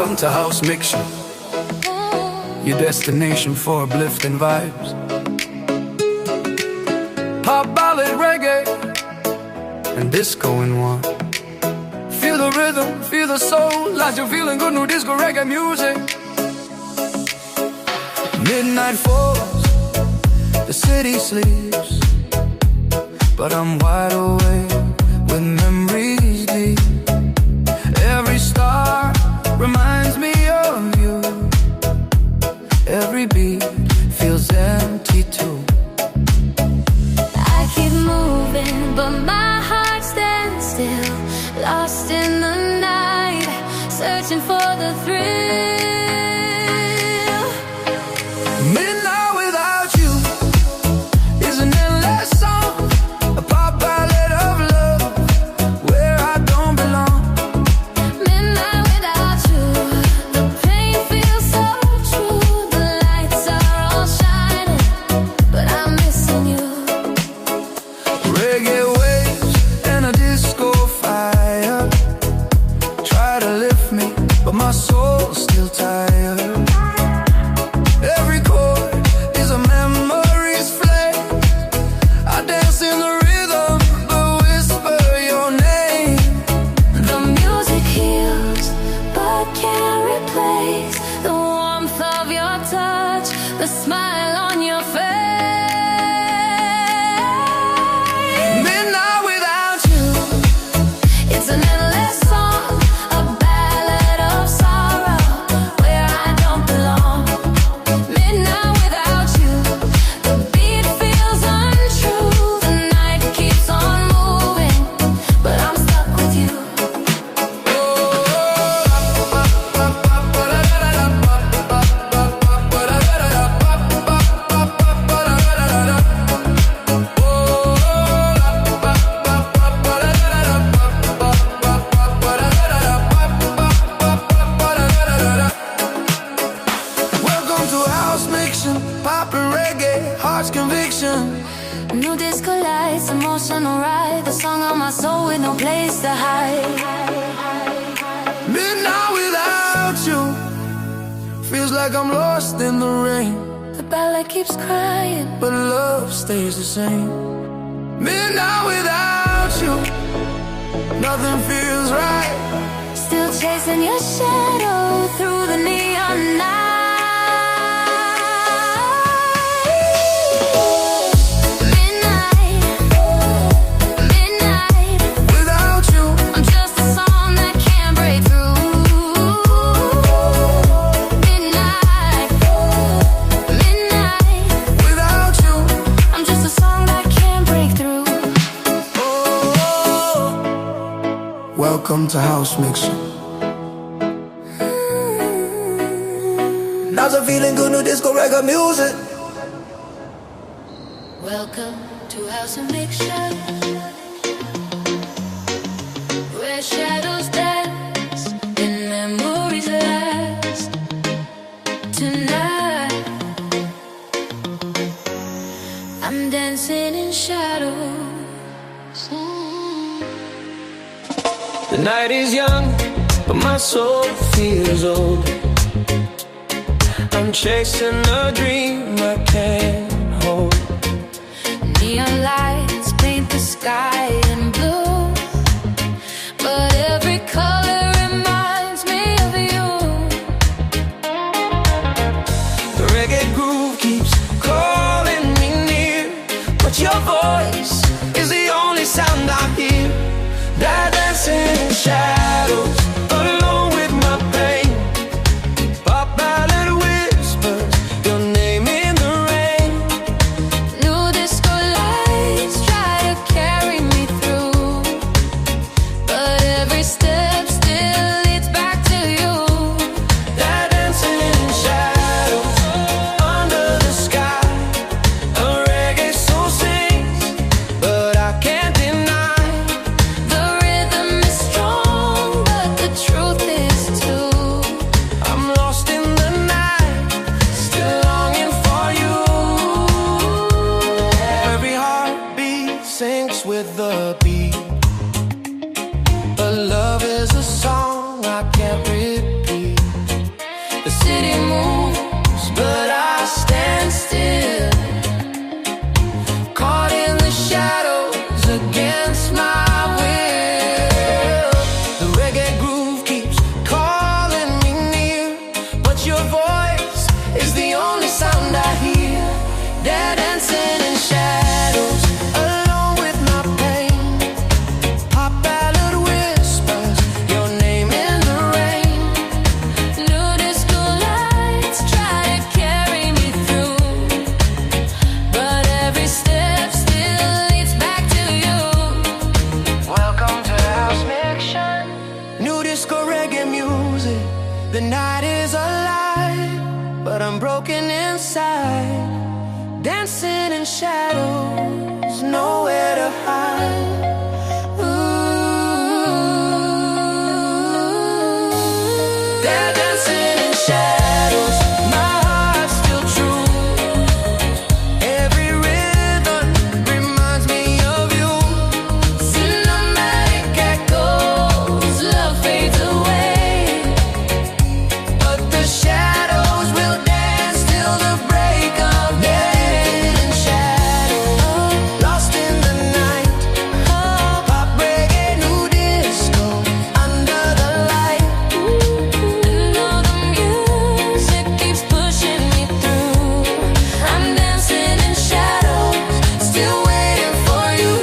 Welcome to House Mixture, your destination for uplifting vibes. Pop, ballad, reggae, and disco in one. Feel the rhythm, feel the soul, like you're feeling good, new disco reggae music. Midnight falls, the city sleeps, but I'm wide awake with memories deep. Every star reminds me of you. Every beat feels empty too. I keep moving, but my heart stands still, lost in the night, searching for the thrill. Midnight without you is an endless song, a pop ballad of love where I don't belong. Midnight without you, the pain feels so true. The lights are all shining, but I'm missing you. Reggae waves and a disco fire try to lift me, but my soul's still tired. Every chord is a memory's flame. I dance in the rhythm, but whisper your name. The music heals, but can't replace the warmth of your touch, the smile on your face. Midnight without you, It's an endless song, a ballad of sorrow where I don't belong. Midnight without you, the beat feels untrue. The night keeps on moving, but I'm stuck with you. welcome to House Mixture, pop and reggae, heart's conviction. New disco lights, emotional ride, the song on my soul with no place to hide. Midnight without you feels like I'm lost in the rain, The ballad keeps crying, but love stays the same. Midnight without you, nothing feels right. still chasing your shadow through the neon night. Midnight, midnight, Without you, I'm just a song that can't break through. Midnight, midnight, without you, I'm just a song that can't break through. oh. Welcome to House Mixture. Now's a feeling good, new disco reggae music. Welcome to House of Mixture, where shadows dance and memories last. Tonight, I'm dancing in shadows. The night is young, but my soul feels old. I'm chasing a dream I can't hold. Neon lights paint the sky in blue, but every color reminds me of you. The reggae groove keeps calling me near, but your voice is the only sound I hear. That dancing in shadows, alone with my pain. Pop ballad whispers your name in the rain. New disco lights try to carry me through, but every step still leads back to you. That dancing in shadows, under the sky. A reggae soul sings, but I can't deny. The rhythm is strong, inside, dancing in shadows, nowhere to hide. They're dancing in shadows, my heart's still true. Every rhythm reminds me of you. Cinematic echoes, love fades away, but the shadows will dance till the break of day. In shadows, lost in the night, heartbreaking new disco under the light. And all the music keeps pushing me through. I'm dancing in shadows, still waiting for you.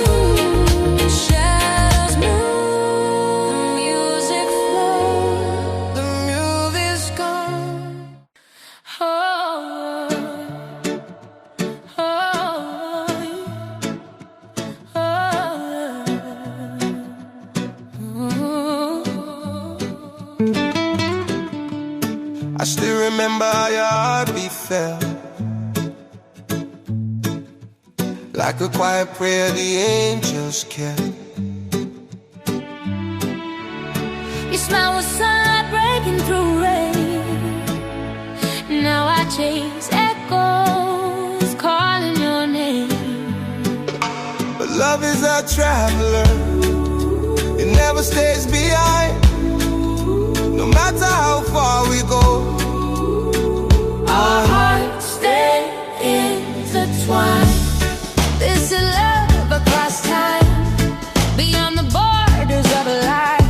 Shadows move, the music flows, the music's gone. Oh, oh, I still remember how your heartbeat felt, like a quiet prayer the angels kept. Your smile was sunlight breaking through rain. Now I chase echoes calling your name. But love is a traveler, it never stays behind. No matter how far we go, Our hearts stay intertwined. This is love across time, beyond the borders of life.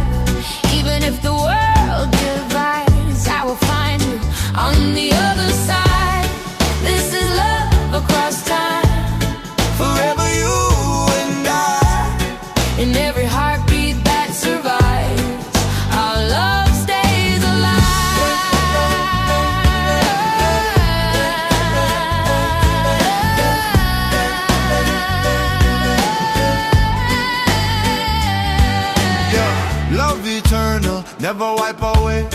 Even if the world divides, I will find you on the other side. This is love across time, forever you and I. in every heartbeat that survives. Our love stays Yeah, love eternal, never wipe away.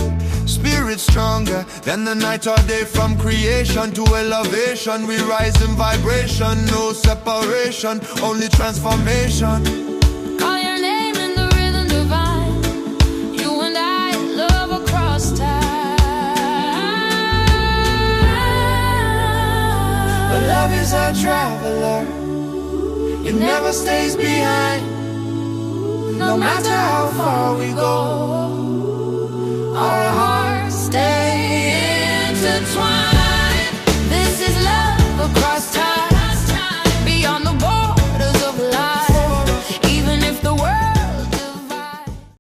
Spirit stronger than the night or day. From creation to elevation, we rise in vibration. No separation, only transformation. Call your name in the rhythm divine. You and I, love across time. But love is a traveler, it never stays behind. No matter how far we go, our hearts